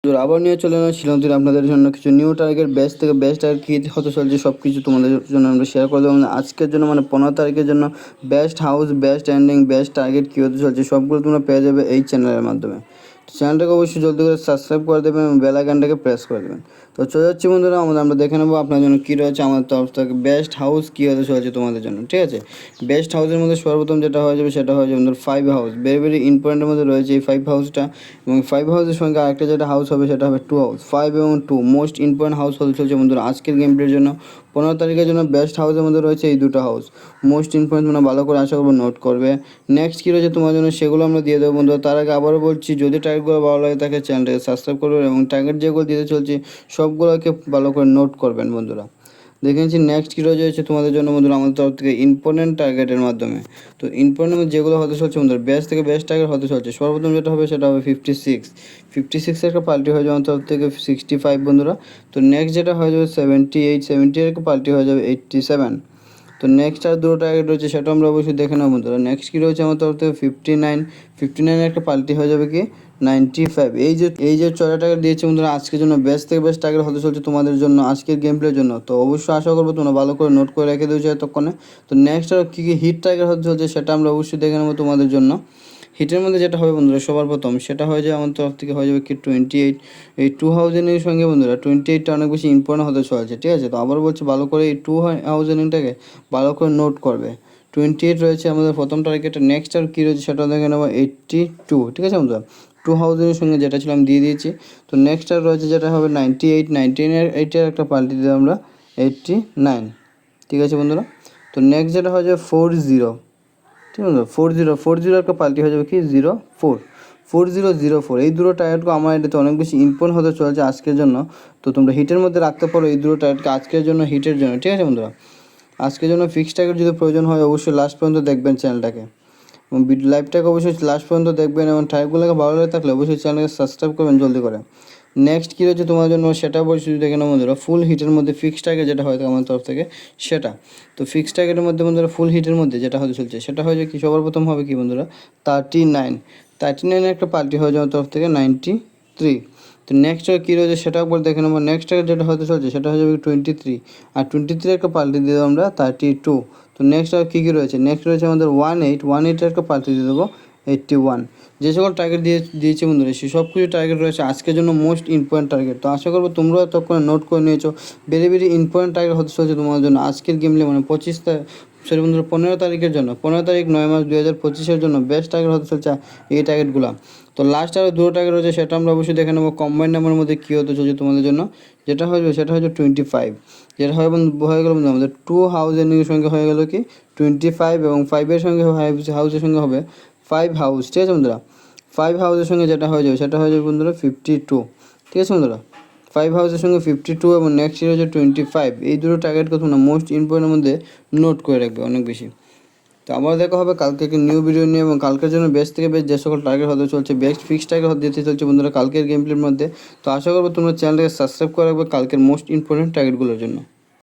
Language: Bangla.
তো আবার নিয়ে চলে এলাম শিলংতে আপনাদের জন্য কিছু নিউ টার্গেট বেস্ট থেকে বেস্ট টার্গেট কী হতে চলছে সব কিছু তোমাদের জন্য আমরা শেয়ার করে দেবো। আজকের জন্য মানে 15 তারিখের জন্য best house, best ending, best target কী হতে চলছে সবগুলো তোমরা পেয়ে যাবে এই চ্যানেলের মাধ্যমে। চ্যানেলটাকে অবশ্যই জলদি করে সাবস্ক্রাইব করে দেবেন এবং বেল আইকনটাকে প্রেস করে দেবেন। তো চলে যাচ্ছি বন্ধুরা, আমরা দেখে নেবো আপনার জন্য কী রয়েছে আমাদের তরফ থেকে বেস্ট হাউস কী হতে চলেছে তোমাদের জন্য। ঠিক আছে, বেস্ট হাউসের মধ্যে সর্বপ্রথম যেটা হয়ে যাবে সেটা হয়ে যাবে আমাদের 5 হাউস। ভেরি ইম্পর্টেন্টের মধ্যে রয়েছে এই 5 হাউসটা, এবং 5 হাউসের সঙ্গে আরেকটা যেটা হাউস হবে সেটা হবে 2 হাউস। 5 এবং 2 মোস্ট ইম্পর্টেন্ট হাউস হতে চলছে বন্ধুরা আজকের গেম প্লের জন্য। 15 তারিখের জন্য বেস্ট হাউসের মধ্যে রয়েছে এই দুটো হাউস, মোস্ট ইম্পর্টেন্ট, তোমরা ভালো করে আশা করবো নোট করবে। নেক্সট কী রয়েছে তোমার জন্য সেগুলো আমরা দিয়ে দেবো বন্ধুরা। তার আগে আবারও বলছি, যদি টার্গেটগুলো ভালো লাগে তাকে চ্যানেলটাকে সাবস্ক্রাইব করবেন এবং টার্গেট যেগুলো দিতে চলছে সবগুলোকে ভালো করে নোট করবেন বন্ধুরা। দেখে নিচ্ছি নেক্সট কী রয়েছে তোমাদের জন্য বন্ধুরা আমাদের তরফ থেকে ইম্পর্টেন্ট টার্গেটের মাধ্যমে। তো ইম্পর্টেন্ট যেগুলো হতে চলছে বন্ধুরা বেস্ট থেকে বেস্ট টার্গেট হতে চলছে। সর্বপ্রথম যেটা হবে সেটা হবে 56 একটা পাল্টি হয়ে যাবে তরফ থেকে 65 বন্ধুরা। তো নেক্সট যেটা হয়ে যাবে 70 একটা পাল্টি হয়ে যাবে 87। তো নেক্সট আর দুটো টার্গেট রয়েছে সেটা আমরা অবশ্যই দেখে নেব বন্ধুরা। নেক্সট কী রয়েছে আমার তরফ থেকে 59 একটা পাল্টি হয়ে যাবে কি 95। এই যে 6টা টার্গেট দিয়েছে বন্ধুরা আজকের জন্য বেস্ট থেকে বেস্ট টার্গেট হতে চলছে তোমাদের জন্য আজকের গেম প্লের জন্য। তো অবশ্যই আশা করবো তোমরা ভালো করে নোট করে রেখে দিয়েছো এতক্ষণে। তো নেক্সট আর কী হিট টার্গেট হতে চলছে সেটা আমরা অবশ্যই দেখে নেবো তোমাদের জন্য। হিটের মধ্যে যেটা হবে বন্ধুরা সবার প্রথম সেটা হয়ে যায় আমার তরফ থেকে হয়ে যাবে কি 28। এই 2000 সঙ্গে বন্ধুরা 28টা অনেক বেশি ইম্পর্টেন্ট হতে চলেছে। ঠিক আছে, তো আবার বলছি ভালো করে এই 2000টাকে ভালো করে নোট করবে। 28 রয়েছে আমাদের প্রথম টার্গেটটা। নেক্সট আর কী রয়েছে সেটা দেখে নেবো 82। ঠিক আছে বন্ধুরা, 2000 সঙ্গে যেটা ছিল আমি দিয়ে দিয়েছি। তো নেক্সট আর রয়েছে যেটা হবে 98 একটা পাল্টি দিয়ে আমরা 89। ঠিক আছে বন্ধুরা, তো নেক্সট যেটা হয়ে যাবে 40। ঠিক আছে, 40 একটা পাল্টি হয়ে যাবে কি 4004। এই দুটো টায়ারকে আমার এটাতে অনেক বেশি ইম্পর্টেন্ট হতে চলেছে আজকের জন্য। তো তোমরা হিটের মধ্যে রাখতে পারো এই দুটো টায়ারকে আজকের জন্য, হিটের জন্য। ঠিক আছে বন্ধুরা, আজকের জন্য ফিক্স টার্গেট যদি প্রয়োজন হয় অবশ্যই লাস্ট পর্যন্ত দেখবেন চ্যানেলটাকে এবং লাইভটাকে অবশ্যই লাস্ট পর্যন্ত দেখবেন এবং টাইপগুলোকে ভালো লাগে থাকলে অবশ্যই চ্যানেলকে সাবস্ক্রাইব করবেন জলদি করে। নেক্সট কী রয়েছে তোমার জন্য সেটা অবশ্যই দেখে নেবো বন্ধুরা। ফুল হিটের মধ্যে ফিক্স টার্গেট যেটা হয় আমার তরফ থেকে সেটা। তো ফিক্স টার্গেটের মধ্যে বন্ধুরা ফুল হিটের মধ্যে যেটা হতে চলছে সেটা হয়ে যায় কি সবার প্রথম হবে কি বন্ধুরা 39 একটা পার্টি হয়ে যাওয়ার তরফ থেকে 93। তো নেক্সট কী রয়েছে সেটা একবার দেখে নেবো। নেক্সট টার্গেট যেটা হতে চলছে সেটা হয়ে যাবে 23, আর 23 একটা পাল্টি দিয়ে দেবো আমরা 32। তো নেক্সট আর কী রয়েছে, নেক্সট রয়েছে আমাদের 18 একটা পাল্টি দিয়ে দেবো 81। যে সকল টার্গেট দিয়েছে বন্ধুরা সেই সব কিছু টার্গেট রয়েছে আজকের জন্য মোস্ট ইম্পর্টেন্ট টার্গেট। তো আশা করবো তোমরাও তখন নোট করে নিয়েছো। ভেরি ইম্পর্টেন্ট টার্গেট হতে চলছে তোমাদের জন্য আজকের গেমলে, মানে 15 তারিখের জন্য। 15 তারিখ 9 মাস 2025 জন্য বেস্ট টার্গেট হতে চলছে এই টার্গেটগুলো। তো লাস্ট আরও দুটো টার্গেট রয়েছে সেটা আমরা অবশ্যই দেখে নেবো কম্বাইন্ড নাম্বারের মধ্যে কী হতে চলছে তোমাদের জন্য। যেটা হয়ে যাবে সেটা হচ্ছে 25। যেটা হয়ে গেল বন্ধু আমাদের 2 হাউসের সঙ্গে হয়ে গেল কি 25, এবং 5-এর সঙ্গে হাউসের সঙ্গে হবে 5 হাউস। ঠিক আছে বন্ধুরা, 5 হাউসের সঙ্গে যেটা হয়ে যাবে সেটা হয়ে যাবে বন্ধুরা 52। ঠিক আছে বন্ধুরা, 5 হাউসের সঙ্গে 52 এবং নেক্সট ইয়ার হচ্ছে 25। এই দুটো টার্গেটকে তোমরা মোস্ট ইম্পর্টেন্টের মধ্যে নোট করে রাখবে অনেক বেশি। তো আবার দেখা হবে কালকে একটি নিউ ভিডিও নিয়ে, এবং কালকের জন্য বেস্ট থেকে বেস্ট যে সকল টার্গেট হতে চলছে বেস্ট ফিক্স টার্গেট হতে যেতে চলছে বন্ধুরা কালকের গেম প্লের মধ্যে। তো আশা করবো তোমরা চ্যানেলটাকে সাবস্ক্রাইব করে রাখবে কালকের মোস্ট ইম্পর্টেন্ট টার্গেটগুলোর জন্য।